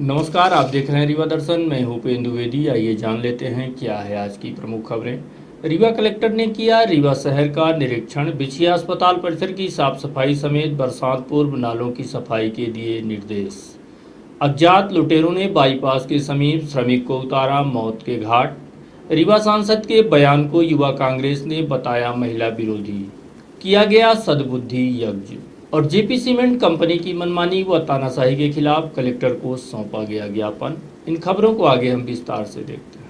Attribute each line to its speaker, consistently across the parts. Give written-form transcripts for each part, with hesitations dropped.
Speaker 1: नमस्कार, आप देख रहे हैं रीवा दर्शन। मैं हूं उपेंद्र द्विवेदी। आइए जान लेते हैं क्या है आज की प्रमुख खबरें। रीवा कलेक्टर ने किया रीवा शहर का निरीक्षण। बिछिया अस्पताल परिसर की साफ सफाई समेत बरसात पूर्व नालों की सफाई के दिए निर्देश। अज्ञात लुटेरों ने बाईपास के समीप श्रमिक को उतारा मौत के घाट। रीवा सांसद के बयान को युवा कांग्रेस ने बताया महिला विरोधी। किया गया सद्बुद्धि यज्ञ। और जेपी सीमेंट कंपनी की मनमानी व तानाशाही के खिलाफ कलेक्टर को सौंपा गया ज्ञापन। इन खबरों को आगे हम विस्तार से देखते हैं।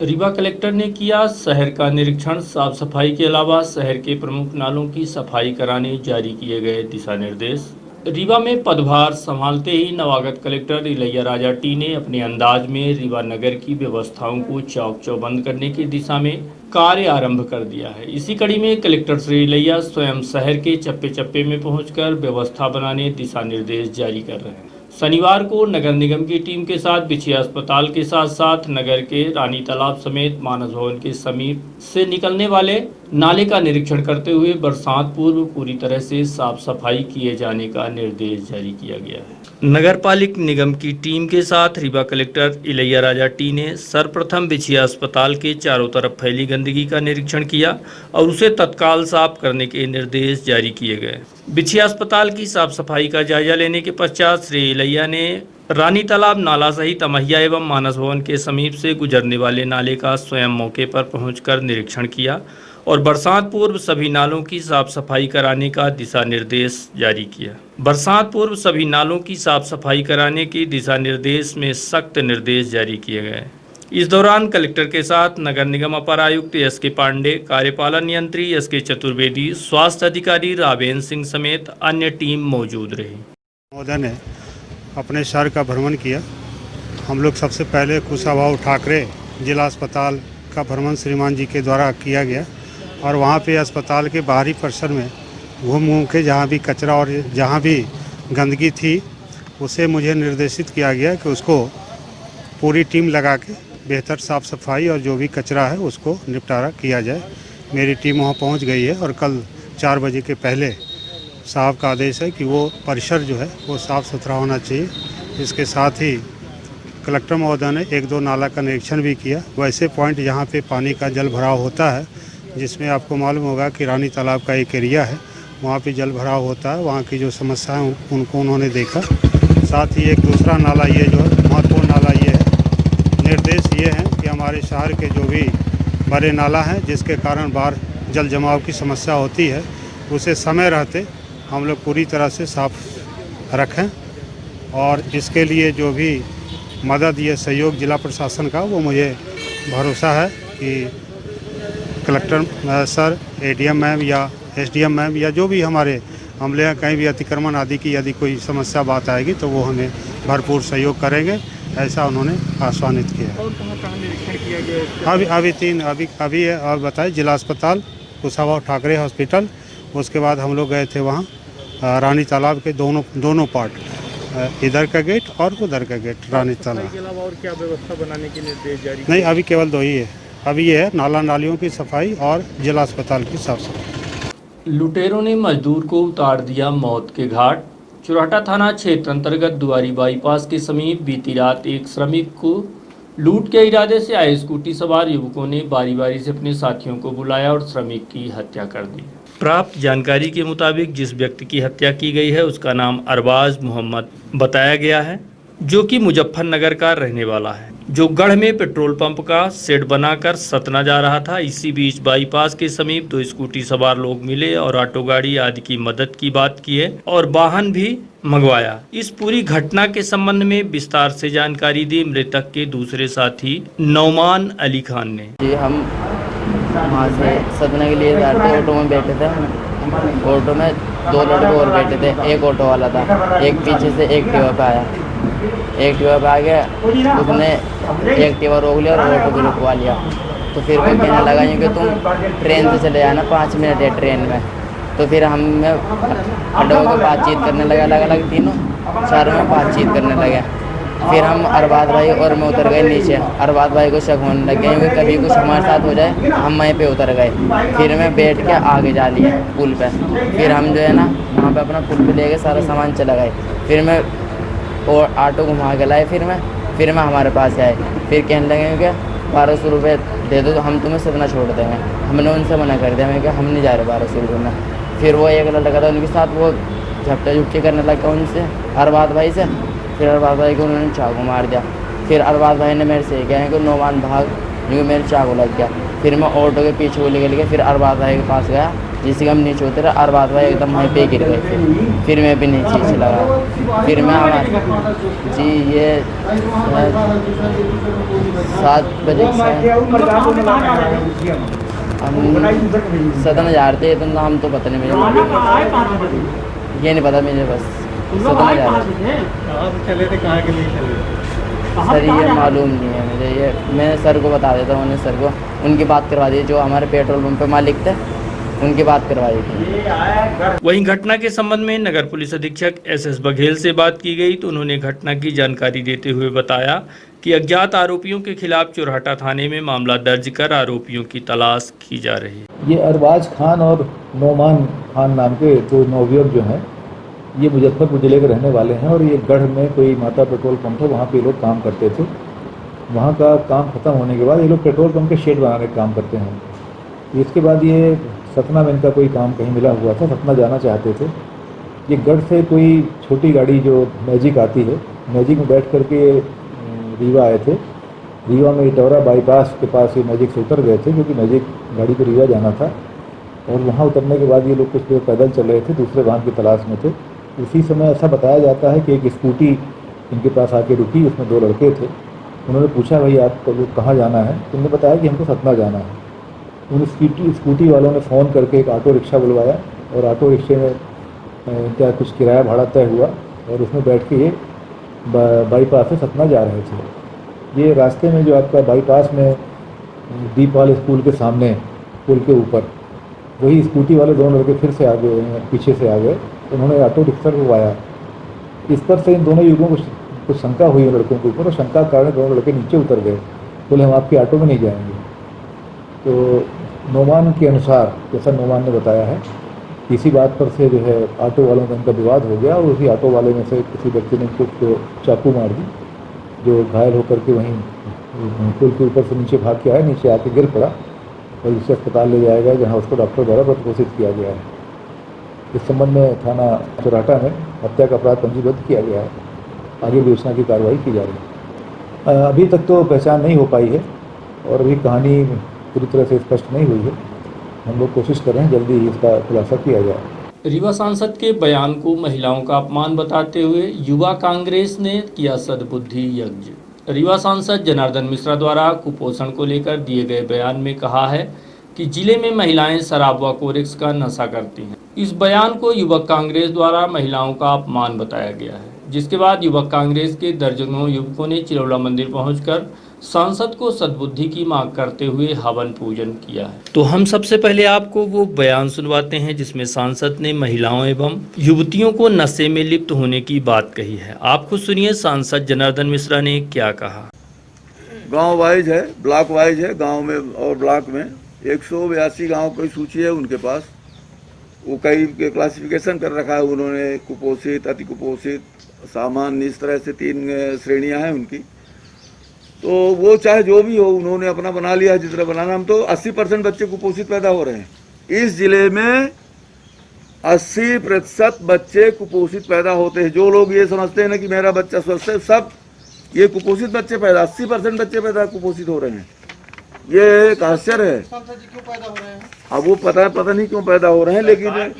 Speaker 1: रीवा कलेक्टर ने किया शहर का निरीक्षण। साफ सफाई के अलावा शहर के प्रमुख नालों की सफाई कराने जारी किए गए दिशा निर्देश। रीवा में पदभार संभालते ही नवागत कलेक्टर इलैयाराजा टी ने अपने अंदाज में रीवा नगर की व्यवस्थाओं को चौक चौबंद करने की दिशा में कार्य आरंभ कर दिया है। इसी कड़ी में कलेक्टर श्री इलैया स्वयं शहर के चप्पे चप्पे में पहुंचकर व्यवस्था बनाने दिशा निर्देश जारी कर रहे हैं। शनिवार को नगर निगम की टीम के साथ बिछिया अस्पताल के साथ साथ नगर के रानी तालाब समेत मानस भवन के समीप से निकलने वाले नाले का निरीक्षण करते हुए बरसात पूर्व पूरी तरह से साफ सफाई किए जाने का निर्देश जारी किया गया है। नगर पालिक निगम की टीम के साथ रीवा कलेक्टर इलैयाराजा टी ने सर्वप्रथम बिछिया अस्पताल के चारों तरफ फैली गंदगी का निरीक्षण किया और उसे तत्काल साफ करने के निर्देश जारी किए गए। बिछिया अस्पताल की साफ सफाई का जायजा लेने के पश्चात श्री इलैया ने रानी तालाब नाला सहित अमहिया एवं मानस भवन के समीप से गुजरने वाले नाले का स्वयं मौके पर पहुंचकर निरीक्षण किया और बरसात पूर्व सभी नालों की साफ सफाई कराने का दिशा निर्देश जारी किया। बरसात पूर्व सभी नालों की साफ सफाई कराने की दिशा निर्देश में सख्त निर्देश जारी किए गए। इस दौरान कलेक्टर के साथ नगर निगम अपर आयुक्त एस के पांडे, कार्यपालन यंत्री एस के चतुर्वेदी, स्वास्थ्य अधिकारी रावेन सिंह समेत अन्य टीम मौजूद रही।
Speaker 2: महोदय ने अपने शहर का भ्रमण किया। हम लोग सबसे पहले कुशाभाऊ ठाकरे जिला अस्पताल का भ्रमण श्रीमान जी के द्वारा किया गया और वहाँ पे अस्पताल के बाहरी परिसर में घूम के जहाँ भी कचरा और जहाँ भी गंदगी थी उसे मुझे निर्देशित किया गया कि उसको पूरी टीम लगा के बेहतर साफ़ सफाई और जो भी कचरा है उसको निपटारा किया जाए। मेरी टीम वहाँ पहुँच गई है और कल 4 बजे के पहले साहब का आदेश है कि वो परिसर जो है वो साफ़ सुथरा होना चाहिए। इसके साथ ही कलेक्टर महोदय ने 1-2 नाला का निरीक्षण भी किया। वैसे पॉइंट जहाँ पे पानी का जल भराव होता है, जिसमें आपको मालूम होगा कि रानी तालाब का एक एरिया है, वहाँ पे जल भराव होता है। वहाँ की जो समस्याएं उनको उन्होंने देखा। साथ ही एक दूसरा नाला ये जो महत्वपूर्ण नाला ये है, निर्देश ये हैं कि हमारे शहर के जो भी बड़े नाला हैं जिसके कारण बाहर जल जमाव की समस्या होती है, उसे समय रहते हम लोग पूरी तरह से साफ रखें। और इसके लिए जो भी मदद ये सहयोग जिला प्रशासन का, वो मुझे भरोसा है कि कलेक्टर सर, एडीएम मैम या एसडीएम मैम या जो भी हमारे अमले हैं, कहीं भी अतिक्रमण आदि की यदि कोई समस्या बात आएगी तो वो हमें भरपूर सहयोग करेंगे, ऐसा उन्होंने आश्वासित किया।
Speaker 1: और कहाँ निरीक्षण किया गया?
Speaker 2: अभी है। और बताए जिला अस्पताल, कुशाभाऊ ठाकरे हॉस्पिटल, उसके बाद हम लोग गए थे वहाँ रानी तालाब के दोनों पार्ट, इधर का गेट और उधर का गेट रानी तालाब
Speaker 1: के अलावा और क्या व्यवस्था बनाने के निर्देश जारी?
Speaker 2: नहीं, अभी केवल 2 ही है। अभी ये है नाला नालियों की सफाई और जिला अस्पताल की साफ सफाई।
Speaker 1: लुटेरों ने मजदूर को उतार दिया मौत के घाट। चुराटा थाना क्षेत्र अंतर्गत दुआरी बाईपास के समीप बीती रात एक श्रमिक को लूट के इरादे से आए स्कूटी सवार युवकों ने बारी बारी से अपने साथियों को बुलाया और श्रमिक की हत्या कर दी। प्राप्त जानकारी के मुताबिक जिस व्यक्ति की हत्या की गई है उसका नाम अरबाज मोहम्मद बताया गया है, जो कि मुजफ्फरनगर का रहने वाला है, जो गढ़ में पेट्रोल पंप का शेड बनाकर सतना जा रहा था। इसी बीच बाईपास के समीप 2 स्कूटी सवार लोग मिले और ऑटो गाड़ी आदि की मदद की बात किए और वाहन भी मंगवाया। इस पूरी घटना के संबंध में विस्तार से जानकारी दी मृतक के दूसरे साथी नौमान अली खान ने।
Speaker 3: जी, हम वहाँ से सतना के लिए जा रहे थे, ऑटो में बैठे थे। ऑटो में 2 लड़के और बैठे थे, एक ऑटो वाला था, एक पीछे से एक्टिवा पे आया। एक्टिवा पे आ गया, उसने एक्टिवा रोक लिया और ऑटो को रुकवा लिया। तो फिर वो कहने लगा कि तुम ट्रेन से चले जाना, 5 मिनट है ट्रेन में। तो फिर हम अड्डों को बातचीत करने लगे, अलग अलग तीनों चारों में बातचीत करने लगे। फिर हम अरबाज भाई और मैं उतर गए नीचे। अरबाज भाई को शक होने लग गया क्योंकि कभी कुछ हमारे साथ हो जाए, हम वहीं पे उतर गए। फिर मैं बैठ के आगे जा लिए पुल पे। फिर हम जो है ना वहाँ पे अपना पुल पे लेके सारा सामान चला गए। फिर मैं और ऑटो घुमा के लाए। फिर मैं हमारे पास आए। फिर कहने लगे कि 1200 रुपये दे दो तो हम तुम्हें सतना छोड़ देंगे। हमने उनसे मना कर दिया, मैं कि हम नहीं जा रहे 1200 रुपये में। फिर वो एक लड़का था उनके साथ, वो झपटा झुपटी करने लगा उनसे, अरबाज भाई से। फिर अरबाज भाई को उन्होंने चाकू मार दिया। फिर अरबाज भाई ने मेरे से कहा कि नौमान भाग, क्योंकि मेरे चाकू लग गया। फिर मैं ऑटो के पीछे वो लेके फिर अरबाज भाई के पास गया। जिससे कि हम नीचे उतरे, अरबाज भाई एकदम वहीं पे गिर गए। फिर मैं भी नीचे लगा। फिर मैं जी ये 7 बजे हम सदन जा रहे थे, तो नाम तो पता नहीं मुझे, ये नहीं पता मुझे, बस सदन जा रहे थे।
Speaker 4: कहाँ के लिए चले?
Speaker 3: सर ये मालूम नहीं है मुझे, ये मैं सर को बता देता हूँ। उन्हें सर को उनकी बात करवा दी, जो हमारे पेट्रोल पंप पे मालिक थे उनकी बात करवाई थी।
Speaker 1: वहीं घटना के संबंध में नगर पुलिस अधीक्षक एस बघेल से बात की गई तो उन्होंने घटना की जानकारी देते हुए बताया कि अज्ञात आरोपियों के खिलाफ चुरहटा थाने में मामला दर्ज कर आरोपियों की तलाश की जा रही है।
Speaker 5: ये अरबाज खान और नौमान खान नाम के 2 नवयुवक जो हैं, ये मुजफ्फरपुर जिले के रहने वाले हैं और ये गढ़ में कोई माता पेट्रोल पंप है, वहाँ पे लोग काम करते थे। वहाँ का काम खत्म होने के बाद ये लोग पेट्रोल पंप के शेड बनाने का काम करते हैं। इसके बाद ये सतना में इनका कोई काम कहीं मिला हुआ था, सतना जाना चाहते थे। ये गढ़ से कोई छोटी गाड़ी जो मैजिक आती है, मैजिक में बैठ करके रीवा आए थे। रीवा में इटौरा बाईपास के पास ये मैजिक से उतर गए थे, क्योंकि मैजिक गाड़ी को रीवा जाना था। और वहाँ उतरने के बाद ये लोग कुछ देर पैदल चल रहे थे, दूसरे वाहन की तलाश में थे। उसी समय ऐसा बताया जाता है कि एक स्कूटी इनके पास आके रुकी, उसमें 2 लड़के थे। उन्होंने पूछा, भाई आपको लोग कहाँ जाना है? तो उन्होंने बताया कि हमको सतना जाना है। उन स्कूटी वालों ने फ़ोन करके एक ऑटो रिक्शा बुलवाया और ऑटो रिक्शे में क्या कुछ किराया भाड़ा तय हुआ और उसमें बैठ के ये बाईपास से सतना जा रहे थे। ये रास्ते में जो आपका बाईपास में दीपवाल स्कूल के सामने पुल के ऊपर वही स्कूटी वाले 2 लड़के फिर से आगे पीछे से आ गए। उन्होंने ऑटो रिक्शा रुकवाया। इस पर से इन दोनों युवकों को कुछ शंका हुई लड़कों के ऊपर, और शंका के कारण दोनों लड़के नीचे उतर गए। बोले हम आपके ऑटो में नहीं जाएंगे। तो नौमान के अनुसार, जैसा नौमान ने बताया है, इसी बात पर से जो है ऑटो वालों का इनका विवाद हो गया और उसी ऑटो वाले में से किसी व्यक्ति ने इनको चाकू मार दी, जो घायल होकर के वहीं पुल के ऊपर से नीचे भाग के आया, नीचे आके गिर पड़ा और इसे अस्पताल ले जाया गया, जहाँ उसको डॉक्टर द्वारा घोषित किया गया है। इस संबंध में थाना चुराटा में हत्या का अपराध पंजीबद्ध किया गया है। आगे विवेचना की कार्रवाई की जा रही है। अभी तक तो पहचान नहीं हो पाई है और अभी कहानी पूरी तरह से स्पष्ट नहीं हुई है। हम लोग कोशिश कर रहे हैं जल्दी ही इसका खुलासा किया जाए।
Speaker 1: रीवा सांसद के बयान को महिलाओं का अपमान बताते हुए युवा कांग्रेस ने किया सद्बुद्धि यज्ञ। रीवा सांसद जनार्दन मिश्रा द्वारा कुपोषण को लेकर दिए गए बयान में कहा है कि जिले में महिलाएं शराब व कोरेक्स का नशा करती हैं। इस बयान को युवक कांग्रेस द्वारा महिलाओं का अपमान बताया गया है, जिसके बाद युवक कांग्रेस के दर्जनों युवकों ने चिरौला मंदिर पहुंचकर सांसद को सद्बुद्धि की मांग करते हुए हवन पूजन किया है। तो हम सबसे पहले आपको वो बयान सुनवाते हैं जिसमें सांसद ने महिलाओं एवं युवतियों को नशे में लिप्त होने की बात कही है। आप खुद सुनिए सांसद जनार्दन मिश्रा ने क्या कहा।
Speaker 6: गांव वाइज है, ब्लॉक वाइज है, गांव में और ब्लॉक में 182 गांव की सूची है उनके पास। वो कई क्लासिफिकेशन कर रखा है उन्होंने, कुपोषित, अति कुपोषित, सामान्य, इस तरह से 3 श्रेणियां हैं उनकी। तो वो चाहे जो भी हो, उन्होंने अपना बना लिया है जितना बनाना। हम तो 80% बच्चे कुपोषित पैदा हो रहे हैं इस जिले में। 80% बच्चे कुपोषित पैदा होते हैं। जो लोग ये समझते हैं ना कि मेरा बच्चा स्वस्थ है, सब ये कुपोषित बच्चे पैदा, 80% बच्चे पैदा कुपोषित हो रहे हैं। ये एक आश्चर्य है।
Speaker 4: क्यों पैदा हो रहे हैं?
Speaker 6: अब वो पता नहीं क्यों पैदा हो रहे हैं, लेकिन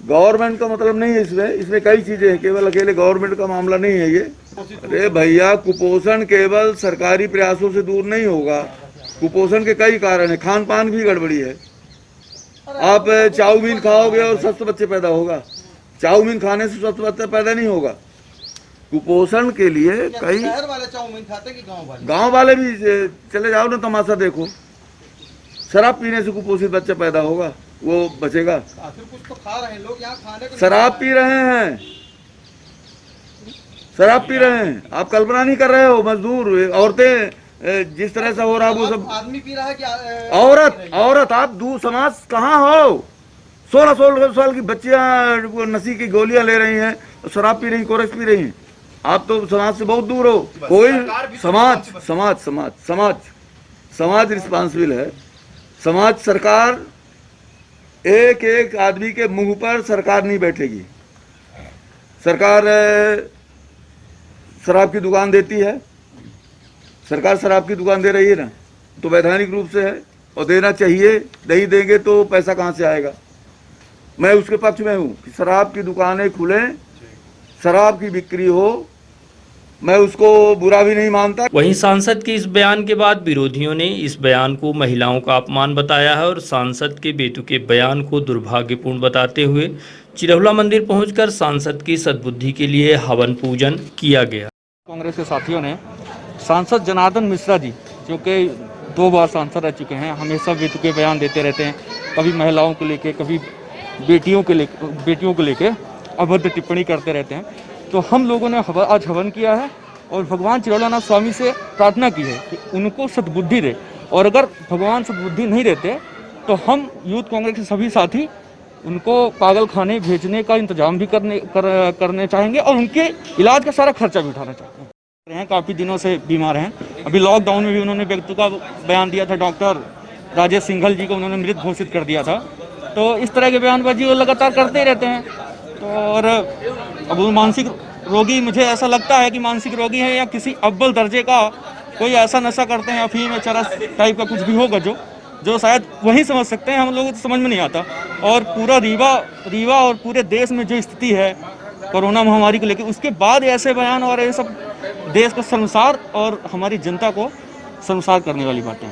Speaker 6: गवर्नमेंट का मतलब नहीं है इसमें कई चीजें हैं, केवल अकेले गवर्नमेंट का मामला नहीं है ये। अरे भैया, कुपोषण केवल सरकारी प्रयासों से दूर नहीं होगा। कुपोषण के कई कारण है, खान पान भी गड़बड़ी है। आप चाउमीन खाओगे और स्वस्थ बच्चे पैदा होगा, चाउमीन खाने से स्वस्थ बच्चा पैदा नहीं होगा। कुपोषण के लिए कई
Speaker 4: शहर वाले चाउमीन खाते कि
Speaker 6: गाँव वाले भी चले जाओ ना, तमाशा देखो। शराब पीने से कुपोषित बच्चा पैदा होगा, वो बचेगा।
Speaker 4: फिर कुछ तो खा रहे हैं लोग, यहाँ खाने को
Speaker 6: शराब पी रहे हैं, शराब पी रहे हैं। आप कल्पना नहीं कर रहे हो, मजदूर औरतें जिस तरह से हो रहा है वो सब।
Speaker 4: आदमी पी रहा है कि
Speaker 6: औरत आप दूर समाज कहाँ हो? 16-16 साल की बच्चियां नशे की गोलियां ले रही हैं, शराब पी रही, कोरस पी रही हैं। आप तो समाज से बहुत दूर हो। कोई समाज रिस्पांसिबल है। समाज, सरकार, एक एक आदमी के मुंह पर सरकार नहीं बैठेगी। सरकार शराब की दुकान देती है, सरकार शराब की दुकान दे रही है ना, तो वैधानिक रूप से है और देना चाहिए। नहीं देंगे तो पैसा कहाँ से आएगा? मैं उसके पक्ष में हूँ कि शराब की दुकानें खुलें, शराब की बिक्री हो, मैं उसको बुरा भी नहीं मानता।
Speaker 1: वहीं सांसद के इस बयान के बाद विरोधियों ने इस बयान को महिलाओं का अपमान बताया है और सांसद के बेतुके बयान को दुर्भाग्यपूर्ण बताते हुए चिरौला मंदिर पहुंचकर सांसद की सद्बुद्धि के लिए हवन पूजन किया गया।
Speaker 7: कांग्रेस के साथियों ने सांसद जनार्दन मिश्रा जी, जो कि 2 बार सांसद रह चुके हैं, हमेशा बेतुके बयान देते रहते हैं, कभी महिलाओं को लेके, कभी बेटियों को लेके अभद्र टिप्पणी करते रहते हैं। तो हम लोगों ने आज हवन किया है और भगवान चिरौलानाथ स्वामी से प्रार्थना की है कि उनको सद्बुद्धि दे, और अगर भगवान सद्बुद्धि नहीं देते तो हम यूथ कांग्रेस के सभी साथी उनको पागल खाने भेजने का इंतजाम भी करने चाहेंगे और उनके इलाज का सारा खर्चा भी उठाना चाहते हैं। काफ़ी दिनों से बीमार हैं। अभी लॉकडाउन में भी उन्होंने व्यक्ति का बयान दिया था, डॉक्टर राजेश सिंघल जी को उन्होंने मृत घोषित कर दिया था। तो इस तरह के बयानबाजी वो लगातार करते ही रहते हैं। तो और अब वो मानसिक रोगी, मुझे ऐसा लगता है कि मानसिक रोगी है या किसी अव्वल दर्जे का कोई ऐसा नशा करते हैं, अफीम या चरस टाइप का कुछ भी होगा जो शायद वही समझ सकते हैं, हम लोगों को समझ में नहीं आता। और पूरा रीवा और पूरे देश में जो स्थिति है कोरोना महामारी को लेकर, उसके बाद ऐसे बयान और ये सब देश को शर्मसार और हमारी जनता को शर्मसार करने वाली बातें।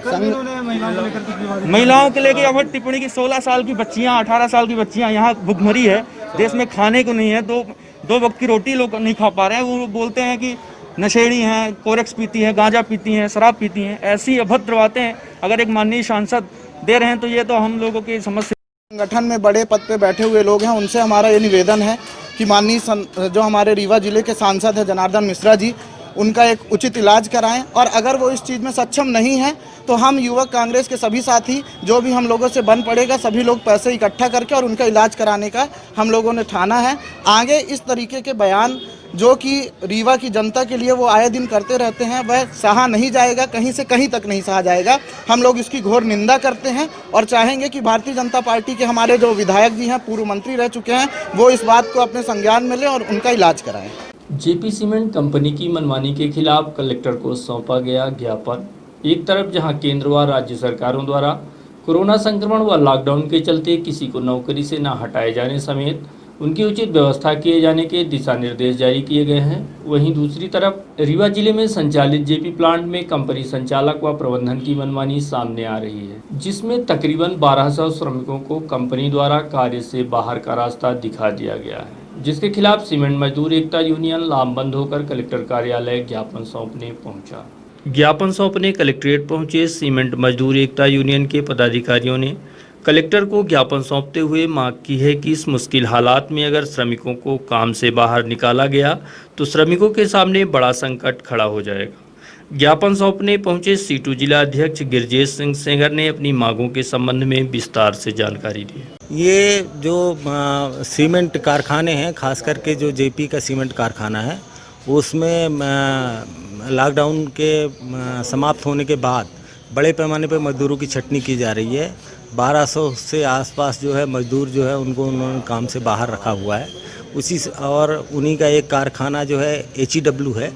Speaker 7: महिलाओं के लेकर अभद्र टिप्पणी की 16 साल की बच्चियां, 18 साल की बच्चियां यहाँ भुखमरी है, देश में खाने को नहीं है, दो वक्त की रोटी लोग नहीं खा पा रहे हैं। वो बोलते हैं कि नशेड़ी हैं, कोरेक्स पीती हैं, गांजा पीती हैं, शराब पीती हैं। ऐसी अभद्र बातें अगर एक माननीय सांसद दे रहे हैं तो ये तो हम लोगों की समस्या।
Speaker 8: संगठन में बड़े पद पे बैठे हुए लोग हैं, उनसे हमारा ये निवेदन है कि माननीय जो हमारे रीवा जिले के सांसद हैं जनार्दन मिश्रा जी, उनका एक उचित इलाज कराएं। और अगर वो इस चीज़ में सक्षम नहीं हैं तो हम युवक कांग्रेस के सभी साथी जो भी हम लोगों से बन पड़ेगा, सभी लोग पैसे इकट्ठा करके और उनका इलाज कराने का हम लोगों ने ठाना है। आगे इस तरीके के बयान जो कि रीवा की जनता के लिए वो आए दिन करते रहते हैं, वह सहा नहीं जाएगा, कहीं से कहीं तक नहीं सहा जाएगा। हम लोग इसकी घोर निंदा करते हैं और चाहेंगे कि भारतीय जनता पार्टी के हमारे जो विधायक जी हैं, पूर्व मंत्री रह चुके हैं, वो इस बात को अपने संज्ञान में लें और उनका इलाज कराएं।
Speaker 1: जेपी सीमेंट कंपनी की मनमानी के खिलाफ कलेक्टर को सौंपा गया ज्ञापन। एक तरफ जहां केंद्र व राज्य सरकारों द्वारा कोरोना संक्रमण व लॉकडाउन के चलते किसी को नौकरी से न हटाए जाने समेत उनकी उचित व्यवस्था किए जाने के दिशा निर्देश जारी किए गए हैं, वहीं दूसरी तरफ रीवा जिले में संचालित जेपी प्लांट में कंपनी संचालक व प्रबंधन की मनमानी सामने आ रही है, जिसमें तकरीबन 1200 श्रमिकों को कंपनी द्वारा कार्य से बाहर का रास्ता दिखा दिया गया है, जिसके खिलाफ सीमेंट मजदूर एकता यूनियन लामबंद होकर कलेक्टर कार्यालय ज्ञापन सौंपने पहुंचा। ज्ञापन सौंपने कलेक्ट्रेट पहुंचे सीमेंट मजदूर एकता यूनियन के पदाधिकारियों ने कलेक्टर को ज्ञापन सौंपते हुए मांग की है कि इस मुश्किल हालात में अगर श्रमिकों को काम से बाहर निकाला गया तो श्रमिकों के सामने बड़ा संकट खड़ा हो जाएगा। ज्ञापन सौंपने पहुंचे सीटू जिला अध्यक्ष गिरजेश सिंह सेंगर ने अपनी मांगों के संबंध में विस्तार से जानकारी दी।
Speaker 9: ये जो सीमेंट कारखाने हैं, खास करके जो जेपी का सीमेंट कारखाना है, उसमें लॉकडाउन के समाप्त होने के बाद बड़े पैमाने पर मजदूरों की छटनी की जा रही है। 1200 से आसपास जो है मजदूर जो है उनको उन्होंने काम से बाहर रखा हुआ है। उसी और उन्हीं का एक कारखाना जो है HEW है।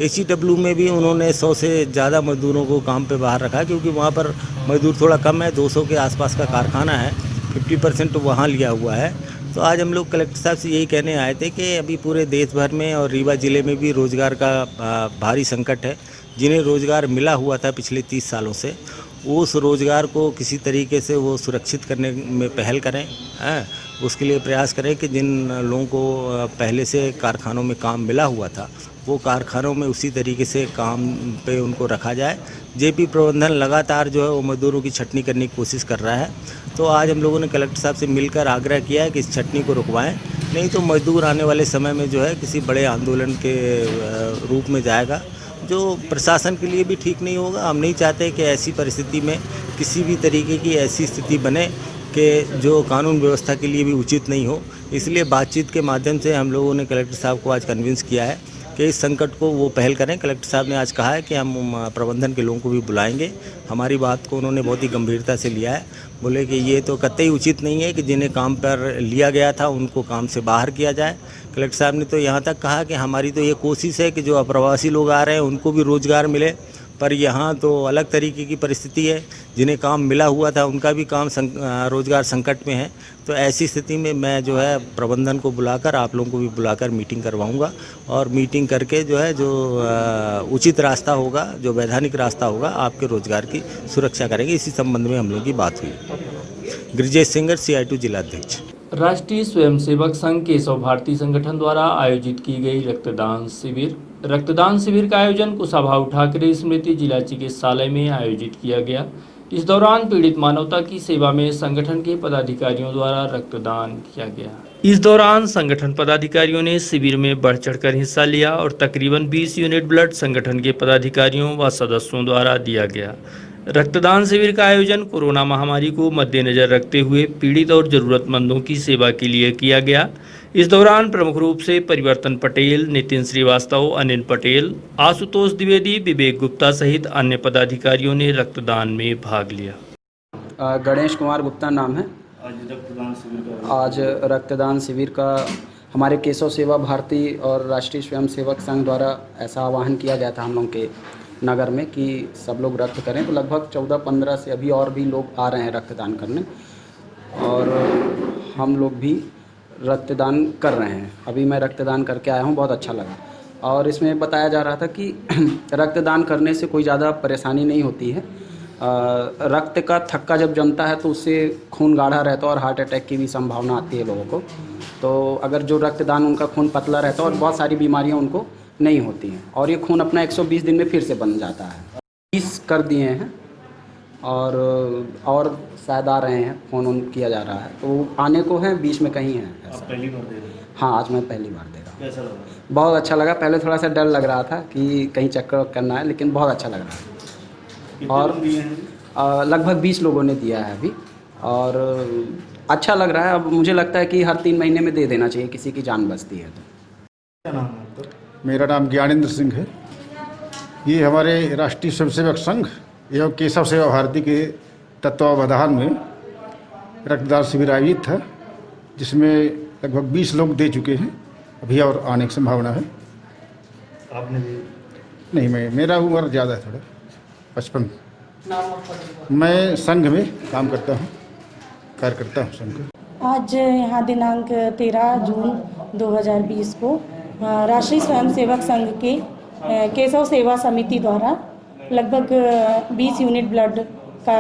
Speaker 9: HEW में भी उन्होंने 100 से ज़्यादा मजदूरों को काम पे बाहर रखा, क्योंकि वहाँ पर मजदूर थोड़ा कम है। 200 के आसपास का कारखाना है, 50% तो वहाँ लिया हुआ है। तो आज हम लोग कलेक्टर साहब से यही कहने आए थे कि अभी पूरे देश भर में और रीवा ज़िले में भी रोज़गार का भारी संकट है। जिन्हें रोज़गार मिला हुआ था पिछले 30 सालों से, उस रोज़गार को किसी तरीके से वो सुरक्षित करने में पहल करें। उसके लिए प्रयास करें कि जिन लोगों को पहले से कारखानों में काम मिला हुआ था, वो कारखानों में उसी तरीके से काम पे उनको रखा जाए। जेपी प्रबंधन लगातार जो है वो मजदूरों की छटनी करने की कोशिश कर रहा है। तो आज हम लोगों ने कलेक्टर साहब से मिलकर आग्रह किया है कि इस छटनी को रुकवाएं, नहीं तो मजदूर आने वाले समय में जो है किसी बड़े आंदोलन के रूप में जाएगा, जो प्रशासन के लिए भी ठीक नहीं होगा। हम नहीं चाहते कि ऐसी परिस्थिति में किसी भी तरीके की ऐसी स्थिति बने कि जो कानून व्यवस्था के लिए भी उचित नहीं हो। इसलिए बातचीत के माध्यम से हम लोगों ने कलेक्टर साहब को आज कन्विंस किया है कि इस संकट को वो पहल करें। कलेक्टर साहब ने आज कहा है कि हम प्रबंधन के लोगों को भी बुलाएंगे। हमारी बात को उन्होंने बहुत ही गंभीरता से लिया है। बोले कि ये तो कतई उचित नहीं है कि जिन्हें काम पर लिया गया था उनको काम से बाहर किया जाए। कलेक्टर साहब ने तो यहाँ तक कहा कि हमारी तो ये कोशिश है कि जो अप्रवासी लोग आ रहे हैं उनको भी रोज़गार मिले, पर यहाँ तो अलग तरीके की परिस्थिति है। जिन्हें काम मिला हुआ था उनका भी काम रोज़गार संकट में है। तो ऐसी स्थिति में मैं जो है प्रबंधन को बुलाकर, आप लोगों को भी बुलाकर मीटिंग करवाऊंगा और मीटिंग करके जो है जो उचित रास्ता होगा, जो वैधानिक रास्ता होगा, आपके रोज़गार की सुरक्षा करेंगे। इसी संबंध में हम लोगों की बात हुई। गिरिजेश सिंगर, CI2 जिलाध्यक्ष।
Speaker 1: राष्ट्रीय स्वयंसेवक संघ केशव भारती संगठन द्वारा आयोजित की गई रक्तदान शिविर। रक्तदान शिविर का आयोजन कुशाभाऊ ठाकरे स्मृति जिला चिकित्सालय में आयोजित किया गया। इस दौरान पीड़ित मानवता की सेवा में संगठन के पदाधिकारियों द्वारा रक्तदान किया गया। इस दौरान संगठन पदाधिकारियों ने शिविर में बढ़ चढ़कर हिस्सा लिया और तकरीबन 20 यूनिट ब्लड संगठन के पदाधिकारियों व सदस्यों द्वारा दिया गया। रक्तदान शिविर का आयोजन कोरोना महामारी को मद्देनजर रखते हुए पीड़ित और जरूरतमंदों की सेवा के लिए किया गया। इस दौरान प्रमुख रूप से परिवर्तन पटेल, नितिन श्रीवास्तव, अनिल पटेल, आशुतोष द्विवेदी, विवेक गुप्ता सहित अन्य पदाधिकारियों ने रक्तदान में भाग लिया।
Speaker 10: गणेश कुमार गुप्ता नाम है। आज रक्तदान शिविर का हमारे केशव सेवा भारती और राष्ट्रीय स्वयंसेवक संघ द्वारा ऐसा आह्वान किया गया था हम लोग के नगर में कि सब लोग रक्त करें। तो लगभग 14-15 से अभी और भी लोग आ रहे हैं रक्तदान करने और हम लोग भी रक्तदान कर रहे हैं। अभी मैं रक्तदान करके आया हूँ, बहुत अच्छा लगा। और इसमें बताया जा रहा था कि रक्तदान करने से कोई ज़्यादा परेशानी नहीं होती है। रक्त का थक्का जब जमता है तो उससे खून गाढ़ा रहता है और हार्ट अटैक की भी संभावना आती है लोगों को। तो अगर जो रक्तदान उनका खून पतला रहता है और बहुत सारी बीमारियां उनको नहीं होती हैं और ये खून अपना 120 दिन में फिर से बन जाता है। 20 कर दिए हैं और शायद आ रहे हैं, फ़ोन किया जा रहा है तो आने को है, 20 में कहीं है।
Speaker 1: पहली बार दे रहे हैं?
Speaker 10: हाँ, आज मैं पहली बार दे रहा हूँ।
Speaker 1: कैसा लगा?
Speaker 10: बहुत अच्छा लगा। पहले थोड़ा सा डर लग रहा था कि कहीं चक्कर करना है, लेकिन बहुत अच्छा लग रहा है। और लगभग 20 लोगों ने दिया है अभी और अच्छा लग रहा है। अब मुझे लगता है कि हर 3 महीने में दे देना चाहिए, किसी की जान बचती है तो।
Speaker 1: क्या नाम है आपका?
Speaker 11: मेरा नाम ज्ञानेंद्र सिंह है। ये हमारे राष्ट्रीय स्वयंसेवक संघ एवं केशव सेवा भारती के तत्वावधान में रक्तदान शिविर आयोजित था, जिसमें लगभग 20 लोग दे चुके हैं। अभी और आने की संभावना है।
Speaker 1: आपने भी?
Speaker 11: नहीं, मेरा उम्र ज़्यादा है, थोड़ा 55। मैं संघ में काम करता हूँ, कार्य करता हूँ संघ का।
Speaker 12: आज यहाँ दिनांक 13 जून 2020 को राष्ट्रीय स्वयंसेवक संघ के केशव सेवा समिति द्वारा लगभग 20 यूनिट ब्लड का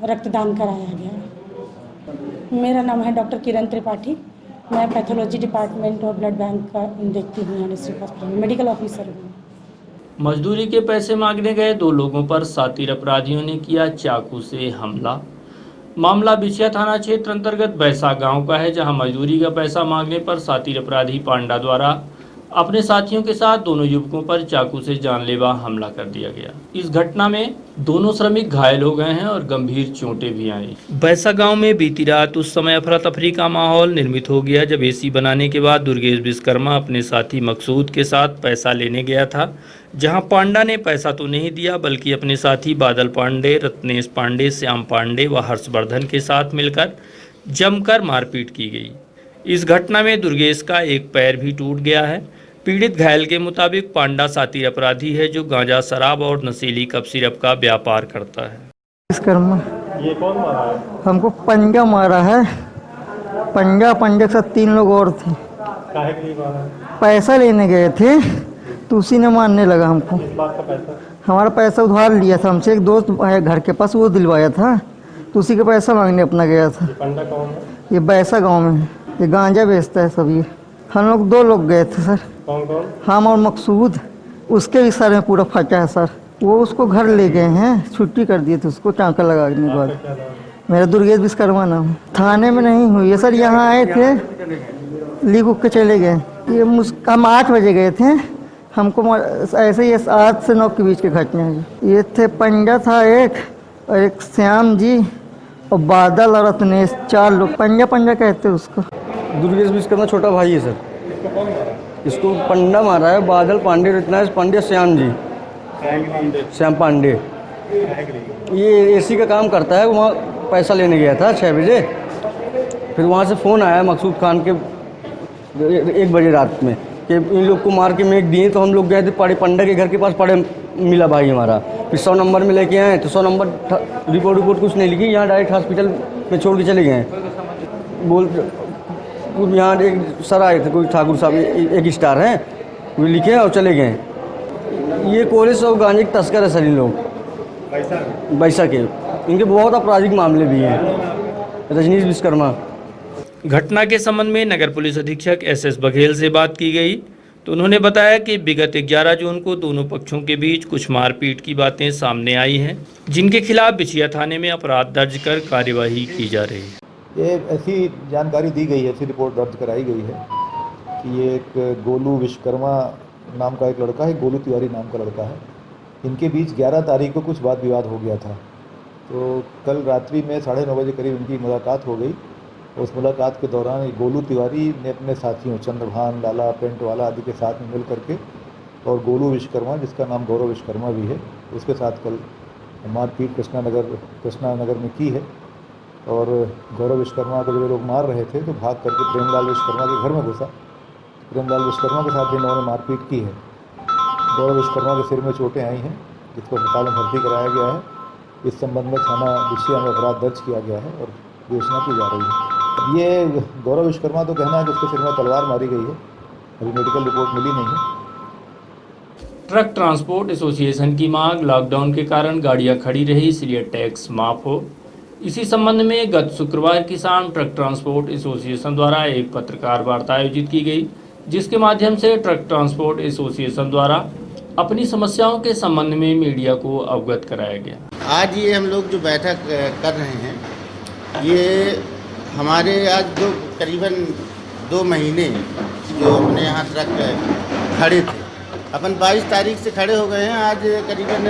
Speaker 12: रक्तदान कराया गया। मेरा नाम है डॉक्टर किरण त्रिपाठी। मैं पैथोलॉजी डिपार्टमेंट और ब्लड बैंक का देखती हूँ यहाँ डिस्ट्रिक्ट हॉस्पिटल में, मेडिकल ऑफिसर हूँ।
Speaker 1: मजदूरी के पैसे मांगने गए 2 लोगों पर शातिर अपराधियों ने किया चाकू से हमला। मामला बिछिया थाना क्षेत्र अंतर्गत बैसा गांव का है, जहां मजदूरी का पैसा मांगने पर शातिर अपराधी पांडा द्वारा अपने साथियों के साथ दोनों युवकों पर चाकू से जानलेवा हमला कर दिया गया। इस घटना में दोनों श्रमिक घायल हो गए हैं और गंभीर चोटें भी आई। बैसा गांव में बीती रात उस समय अफरा तफरी का माहौल निर्मित हो गया जब एसी बनाने के बाद दुर्गेश विश्वकर्मा अपने साथी मकसूद के साथ पैसा लेने गया था, जहां पांडा ने पैसा तो नहीं दिया बल्कि अपने साथी बादल पांडे, रत्नेश पांडे, श्याम पांडे व हर्षवर्धन के साथ मिलकर जमकर मारपीट की गई। इस घटना में दुर्गेश का एक पैर भी टूट गया है। पीड़ित घायल के मुताबिक पांडा शातिर अपराधी है जो गांजा, शराब और नशीली कप सिरप का व्यापार करता है।
Speaker 13: ये कौन मारा है? हमको पंजा मारा है। पंजा के साथ 3 लोग और थे। काहे के लिए मारा है? पैसा लेने गए थे तो उसी ने मारने लगा हमको। किस बात का पैसा? हमारा पैसा उधार लिया था हमसे, एक दोस्त घर के पास, वो दिलवाया था तो उसी का पैसा मांगने अपना गया था। ये पंडा कौन है? ये बैसा गाँव में है, ये गांजा बेचता है सब। ये हम लोग 2 लोग गए थे सर। कौन? हम और मकसूद। उसके भी सर में पूरा फटा है सर। वो उसको घर ले गए हैं, छुट्टी कर दिए थे उसको टाँका लगाने के बाद। मेरा दुर्गेश विश्वकर्मा नाम। थाने में नहीं हुई है सर, यहाँ आए थे लीक उक के चले गए। ये हम 8 बजे गए थे, हमको ऐसे ही 8 से 9 के बीच की घटना है। ये थे पंजा था एक, और एक श्याम जी और बादल और रत्नेश, 4 लोग। पंजा कहते हैं उसको।
Speaker 10: दुर्गेश विश्वकर्मा छोटा भाई है सर। इसको पंडा मारा है, बादल पांडे, रत्नेश पांडे, श्याम जी, श्याम पांडे। ये एसी का काम करता है, वहाँ पैसा लेने गया था 6 बजे। फिर वहाँ से फ़ोन आया मकसूद खान के 1 बजे रात में कि इन लोग को मार के मेक दिए। तो हम लोग गए थे पड़े पंडा के घर के पास, पड़े मिला भाई हमारा। फिर 100 नंबर में लेके आए तो 100 नंबर रिपोर्ट कुछ नहीं लिखी, यहाँ डायरेक्ट हॉस्पिटल में छोड़ के चले गए। यहाँ एक सर आए थे, कोई ठाकुर साहब, एक स्टार हैं, वो लिखे और चले गए। ये कोरेस और गांजे के तस्कर है सर इन लोग, बैसा के। इनके बहुत आपराधिक मामले भी हैं। रजनीश विश्वकर्मा।
Speaker 1: घटना के संबंध में नगर पुलिस अधीक्षक SS बघेल से बात की गई तो उन्होंने बताया कि विगत 11 जून को दोनों पक्षों के बीच कुछ मारपीट की बातें सामने आई हैं, जिनके खिलाफ बिछिया थाने में अपराध दर्ज कर कार्यवाही की जा रही है।
Speaker 5: ये ऐसी जानकारी दी गई है, ऐसी रिपोर्ट दर्ज कराई गई है कि ये एक गोलू विश्वकर्मा नाम का एक लड़का है, गोलू तिवारी नाम का लड़का है। इनके बीच 11 तारीख को कुछ वाद विवाद हो गया था। तो कल रात्रि में 9:30 बजे करीब इनकी मुलाकात हो गई। उस मुलाकात के दौरान गोलू तिवारी ने अपने साथियों चंद्रभान, लाला, पेंट वाला आदि के साथ में मिल करके और गोलू विश्वकर्मा, जिसका नाम गौरव विश्वकर्मा भी है, उसके साथ कल मारपीट कृष्णा नगर में की है। और गौरव विश्वकर्मा को जब ये लोग मार रहे थे तो भाग करके प्रेमलाल विश्वकर्मा के घर में घुसा। प्रेमलाल विश्वकर्मा के साथ भी इन्होंने मारपीट की है। गौरव विश्वकर्मा के सिर में चोटें आई हैं, जिसको अस्पताल में भर्ती कराया गया है। इस संबंध में थाना बिछिया में अपराध दर्ज किया गया है और विवेचना की जा रही है। ये गौरव विश्वकर्मा तो कहना है कि उसके सिर में तलवार मारी गई है, अभी मेडिकल रिपोर्ट मिली नहीं है।
Speaker 1: ट्रक ट्रांसपोर्ट एसोसिएशन की मांग, लॉकडाउन के कारण गाड़ियां खड़ी रही इसलिए टैक्स माफ हो। इसी संबंध में गत शुक्रवार की शाम ट्रक ट्रांसपोर्ट एसोसिएशन द्वारा एक पत्रकार वार्ता आयोजित की गई, जिसके माध्यम से ट्रक ट्रांसपोर्ट एसोसिएशन द्वारा अपनी समस्याओं के संबंध में मीडिया को अवगत कराया गया।
Speaker 14: आज ये हम लोग जो बैठक कर रहे हैं, ये हमारे आज करीबन 2 महीने जो अपने यहाँ ट्रक खड़े थे, अपन 22 तारीख से खड़े हो गए हैं। आज करीबन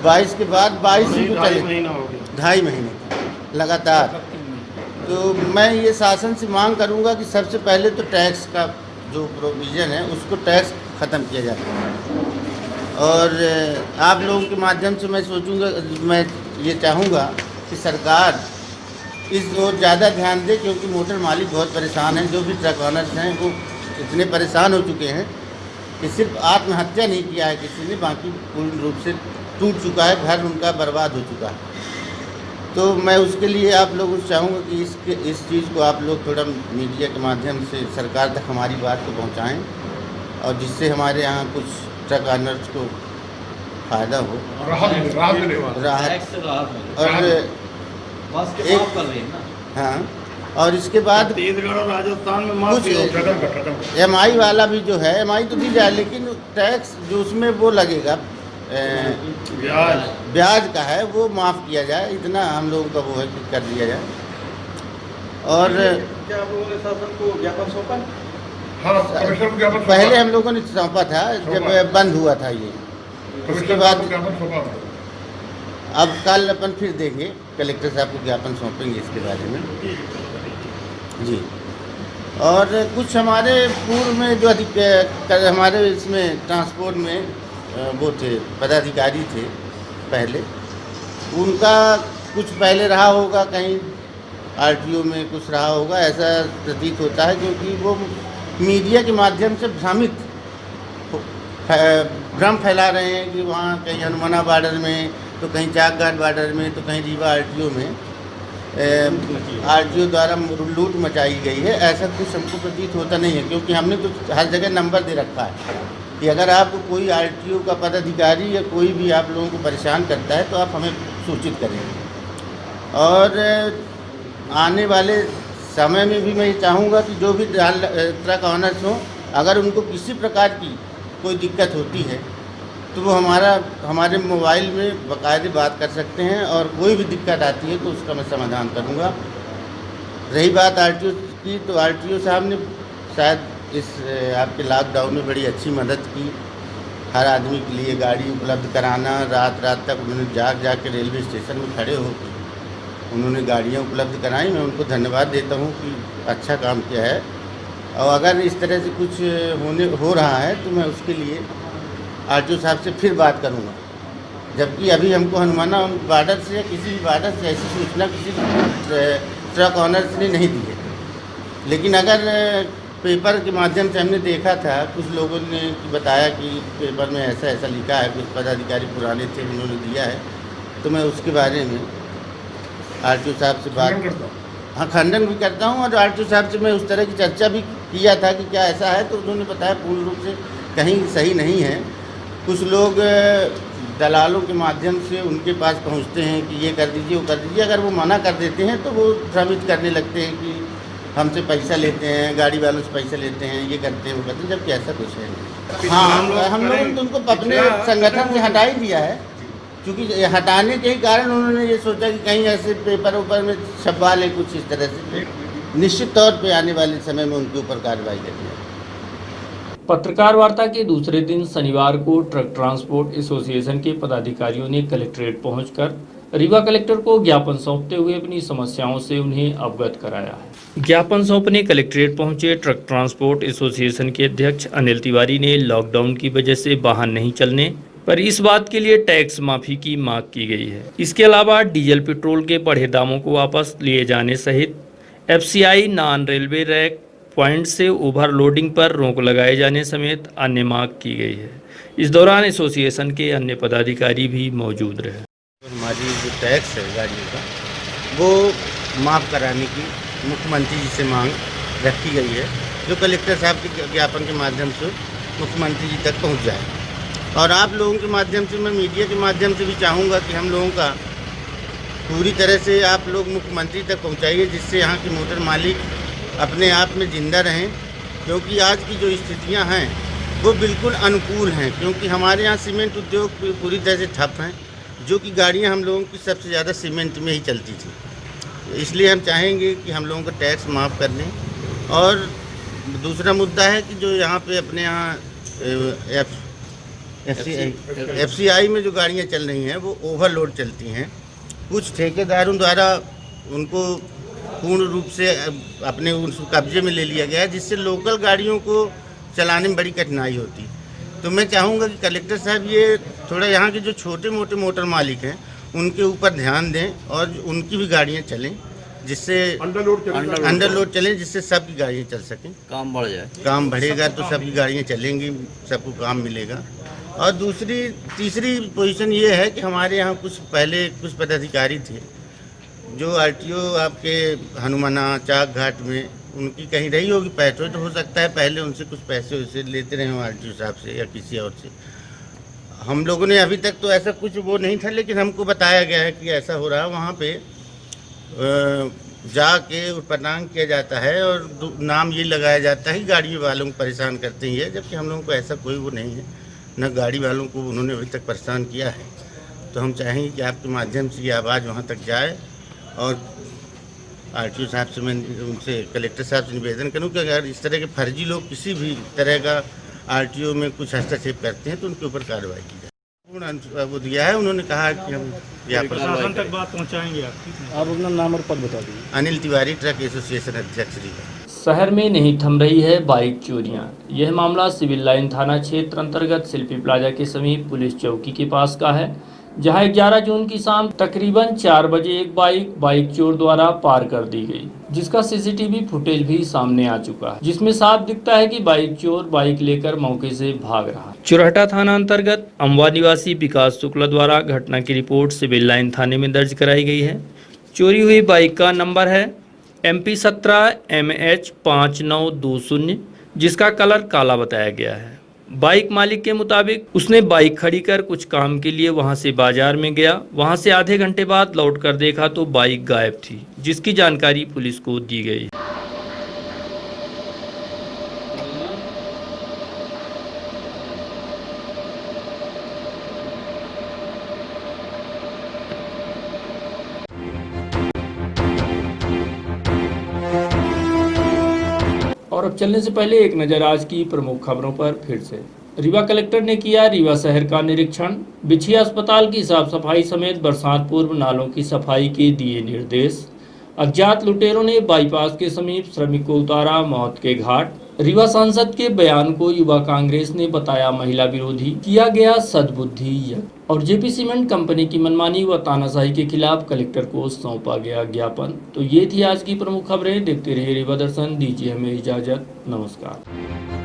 Speaker 14: 22 के बाद 22 चले, 2.5 महीने लगातार। तो मैं ये शासन से मांग करूँगा कि सबसे पहले तो टैक्स का जो प्रोविज़न है उसको टैक्स ख़त्म किया जाए। और आप लोगों के माध्यम से मैं सोचूंगा, मैं ये चाहूँगा कि सरकार इस ओर ज़्यादा ध्यान दे, क्योंकि मोटर मालिक बहुत परेशान हैं। जो भी ट्रक ऑनर्स हैं वो इतने परेशान हो चुके हैं कि सिर्फ आत्महत्या नहीं किया है किसी ने, बाकी पूर्ण रूप से टूट चुका है, घर उनका बर्बाद हो चुका है। तो मैं उसके लिए आप लोगों से चाहूँगा कि इस चीज़ को आप लोग थोड़ा मीडिया के माध्यम से सरकार तक हमारी बात को पहुँचाएँ, और जिससे हमारे यहाँ कुछ ट्रक ऑनर्स को फ़ायदा हो, राहत। और हाँ, और इसके बाद राजस्थान में कुछ MI वाला भी जो है, MI तो दी जाए, लेकिन टैक्स जो उसमें वो लगेगा ब्याज का है, वो माफ़ किया जाए। इतना हम लोगों का वो है कि कर दिया जाए। और क्या बोले शासन को ज्ञापन सौंपा? हाँ, पहले हम लोगों ने सौंपा था जब बंद हुआ था ये। उसके बाद अब कल अपन फिर देंगे, कलेक्टर साहब को ज्ञापन सौंपेंगे इसके बारे में जी। और कुछ हमारे पूर्व में जो हमारे इसमें ट्रांसपोर्ट में वो थे, पदाधिकारी थे पहले, उनका कुछ पहले रहा होगा, कहीं RTO में कुछ रहा होगा, ऐसा प्रतीत होता है। क्योंकि वो मीडिया के माध्यम से भ्रम फैला रहे हैं कि वहाँ कहीं हनुमाना बॉर्डर में, तो कहीं चाकघाट बॉर्डर में, तो कहीं रीवा RTO में RTO द्वारा लूट मचाई गई है। ऐसा कुछ हमको प्रतीत होता नहीं है, क्योंकि हमने तो हर जगह नंबर दे रखा है कि अगर आपको कोई RTO का पदाधिकारी या कोई भी आप लोगों को परेशान करता है तो आप हमें सूचित करें। और आने वाले समय में भी मैं ये चाहूँगा कि जो भी ट्रक ऑनर्स हों, अगर उनको किसी प्रकार की कोई दिक्कत होती है तो वो हमारे मोबाइल में बाकायदे बात कर सकते हैं, और कोई भी दिक्कत आती है तो उसका मैं समाधान करूँगा। रही बात RTO की, तो RTO साहब ने शायद इस आपके लॉकडाउन में बड़ी अच्छी मदद की। हर आदमी के लिए गाड़ी उपलब्ध कराना, रात रात तक उन्होंने जाग के रेलवे स्टेशन में खड़े होकर उन्होंने गाड़ियाँ उपलब्ध कराई। मैं उनको धन्यवाद देता हूँ कि अच्छा काम किया है। और अगर इस तरह से कुछ हो रहा है तो मैं उसके लिए आरटीओ साहब से फिर बात करूँगा। जबकि अभी हमको हनुमाना बॉर्डर से या किसी भी बॉर्डर से ऐसी सूचना किसी ट्रक ऑनर्स ने नहीं दी है। लेकिन अगर पेपर के माध्यम से हमने देखा था, कुछ लोगों ने बताया कि पेपर में ऐसा ऐसा लिखा है, कुछ पदाधिकारी पुराने थे उन्होंने दिया है, तो मैं उसके बारे में आरटीओ साहब से बात करता हूँ। हाँ, खंडन भी करता हूँ। और आरटीओ साहब से मैं उस तरह की चर्चा भी किया था कि क्या ऐसा है, तो उन्होंने बताया पूर्ण रूप से कहीं सही नहीं है। कुछ लोग दलालों के माध्यम से उनके पास पहुंचते हैं कि ये कर दीजिए, वो कर दीजिए। अगर वो मना कर देते हैं तो वो भ्रमित करने लगते हैं कि हमसे पैसा लेते हैं, गाड़ी वालों से पैसा लेते हैं, ये करते हैं, वो करते हैं, जबकि ऐसा कुछ है नहीं। हाँ, हम लोगों ने तो उनको अपने संगठन से हटा ही दिया है, क्योंकि हटाने के ही कारण उन्होंने ये सोचा कि कहीं ऐसे पेपर ऊपर में छपवा लें कुछ इस तरह से। निश्चित तौर पर आने वाले समय में उनके ऊपर कार्रवाई करनी है।
Speaker 1: पत्रकार वार्ता के दूसरे दिन शनिवार को ट्रक ट्रांसपोर्ट एसोसिएशन के पदाधिकारियों ने कलेक्ट्रेट पहुंचकर रीवा कलेक्टर को ज्ञापन सौंपते हुए अपनी समस्याओं से उन्हें अवगत कराया है। ज्ञापन सौंपने कलेक्ट्रेट पहुंचे ट्रक ट्रांसपोर्ट एसोसिएशन के अध्यक्ष अनिल तिवारी ने लॉकडाउन की वजह से वाहन नहीं चलने पर इस बात के लिए टैक्स माफी की मांग की गई है। इसके अलावा डीजल पेट्रोल के बढ़े दामों को वापस लिए जाने सहित FCI non railway rack point से ओवरलोडिंग पर रोक लगाए जाने समेत अन्य मांग की गई है। इस दौरान एसोसिएशन के अन्य पदाधिकारी भी मौजूद रहे।
Speaker 14: हमारी जो टैक्स है गाड़ियों का, वो माफ़ कराने की मुख्यमंत्री जी से मांग रखी गई है, जो कलेक्टर साहब के ज्ञापन के माध्यम से मुख्यमंत्री जी तक पहुंच जाए। और आप लोगों के माध्यम से, मैं मीडिया के माध्यम से भी चाहूँगा कि हम लोगों का पूरी तरह से आप लोग मुख्यमंत्री तक पहुँचाइए, जिससे यहाँ के मोटर मालिक अपने आप में ज़िंदा रहें। क्योंकि आज की जो स्थितियाँ हैं वो बिल्कुल अनुकूल हैं, क्योंकि हमारे यहाँ सीमेंट उद्योग पूरी तरह से ठप हैं, जो कि गाड़ियाँ हम लोगों की सबसे ज़्यादा सीमेंट में ही चलती थी। इसलिए हम चाहेंगे कि हम लोगों को टैक्स माफ़ कर दें। और दूसरा मुद्दा है कि जो यहाँ पे अपने यहाँ FCI में जो गाड़ियाँ चल रही हैं वो ओवरलोड चलती हैं। कुछ ठेकेदारों द्वारा उनको पूर्ण रूप से अपने उस कब्जे में ले लिया गया है, जिससे लोकल गाड़ियों को चलाने में बड़ी कठिनाई होती। तो मैं चाहूँगा कि कलेक्टर साहब ये थोड़ा यहाँ के जो छोटे मोटे मोटर मालिक हैं उनके ऊपर ध्यान दें और उनकी भी गाड़ियाँ चलें, जिससे अंडरलोड चलें, जिससे सबकी गाड़ियाँ चल सकें, काम बढ़ जाए। काम बढ़ेगा तो सबकी गाड़ियाँ चलेंगी, सबको काम मिलेगा। और तीसरी पोजीशन ये है कि हमारे यहाँ पहले कुछ पदाधिकारी थे जो आरटीओ आपके हनुमाना चाक घाट में उनकी कहीं रही होगी पैठ, तो हो सकता है पहले उनसे कुछ पैसे वैसे लेते रहे हों आरटीओ साहब से या किसी और से। हम लोगों ने अभी तक तो ऐसा कुछ वो नहीं था, लेकिन हमको बताया गया है कि ऐसा हो रहा है। वहाँ पे जाके पटांग किया जाता है और नाम ये लगाया जाता है कि गाड़ी वालों को परेशान करते हैं, जबकि हम लोगों को ऐसा कोई वो नहीं है, न गाड़ी वालों को उन्होंने अभी तक परेशान किया है। तो हम चाहेंगे कि आपके माध्यम से ये आवाज़ वहाँ तक जाए। और आरटीओ साहब से मैं उनसे कलेक्टर साहब से निवेदन करूं कि अगर इस तरह के फर्जी लोग किसी भी तरह का आरटीओ में कुछ हस्तक्षेप करते हैं तो उनके ऊपर कार्रवाई की जाए। पूर्ण वो दिया है, उन्होंने कहा कि हम प्रशासन तक बात पहुंचाएंगे। आप अपना नाम और पद बता दीजिए। अनिल तिवारी, ट्रक एसोसिएशन अध्यक्ष रीवा।
Speaker 1: शहर में नहीं थम रही है बाइक चोरियां। यह मामला सिविल लाइन थाना क्षेत्र अंतर्गत शिल्पी प्लाजा के समीप पुलिस चौकी के पास का है, जहां 11 जून की शाम तकरीबन 4 बजे एक बाइक चोर द्वारा पार कर दी गई, जिसका सीसीटीवी फुटेज भी सामने आ चुका है, जिसमें साफ दिखता है कि बाइक चोर बाइक लेकर मौके से भाग रहा। चुरहटा थाना अंतर्गत अमवा निवासी विकास शुक्ला द्वारा घटना की रिपोर्ट सिविल लाइन थाने में दर्ज कराई गई है। चोरी हुई बाइक का नंबर है MP 17 MH 5920, जिसका कलर काला बताया गया है। बाइक मालिक के मुताबिक उसने बाइक खड़ी कर कुछ काम के लिए वहां से बाजार में गया। वहां से आधे घंटे बाद लौट कर देखा तो बाइक गायब थी, जिसकी जानकारी पुलिस को दी गई। और अब चलने से पहले एक नज़र आज की प्रमुख खबरों पर फिर से। रीवा कलेक्टर ने किया रीवा शहर का निरीक्षण। बिछिया अस्पताल की साफ सफाई समेत बरसात पूर्व नालों की सफाई के दिए निर्देश। अज्ञात लुटेरों ने बाईपास के समीप श्रमिक को उतारा मौत के घाट। रीवा सांसद के बयान को युवा कांग्रेस ने बताया महिला विरोधी, किया गया सद्बुद्धि यज्ञ। और जेपी सीमेंट कंपनी की मनमानी व तानाशाही के खिलाफ कलेक्टर को सौंपा गया ज्ञापन। तो ये थी आज की प्रमुख खबरें। देखते रहिए रीवा दर्शन, दीजिए हमें इजाजत। नमस्कार।